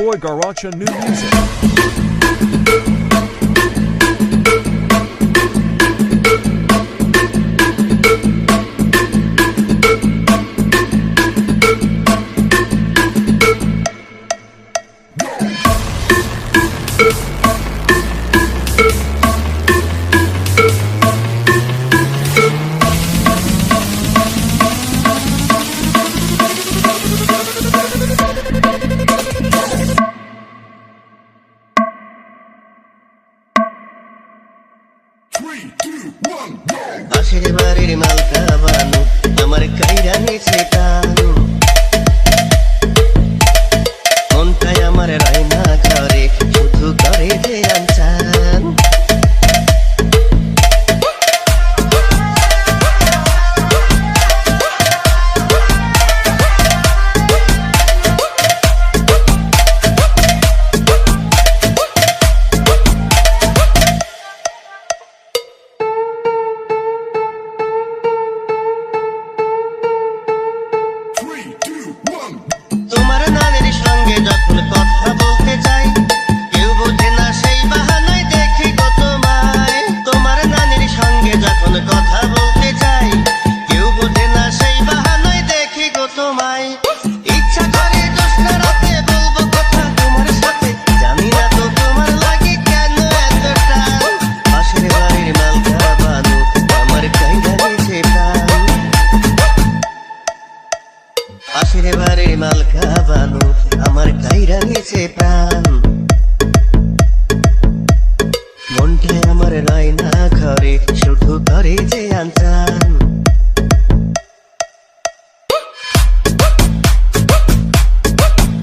enjoy Garacha new music. আশের বাড়ির মালকা বানু আমার কাইরা নিচে টানু মনটাই আমার রায়না ঘরে শুধু করে যে আনচান তোমার নানির সঙ্গে যখন কথা বলতে যাই কেউ বোঝে না সেই বাহানায় দেখি গো তোমায় তোমার নানির সঙ্গে যখন কথা বলতে যাই কেউ বোঝে না সেই বাহানায় দেখি গো তোমায় ইচ্ছা করে জ্যোৎস্না রাতে বলবো কথা তোমার সাথে জানি না তো তোমার লাগে কেন এতটা পাশের বাড়ির মালকা বানু আমার কাইরা নিচে প্রাণ পাশের বাড়ির মালকা বানু আমার কাইরা নিচে প্রাণ মনটাই আমার রায়না ঘরে শুধু করে যে আনচান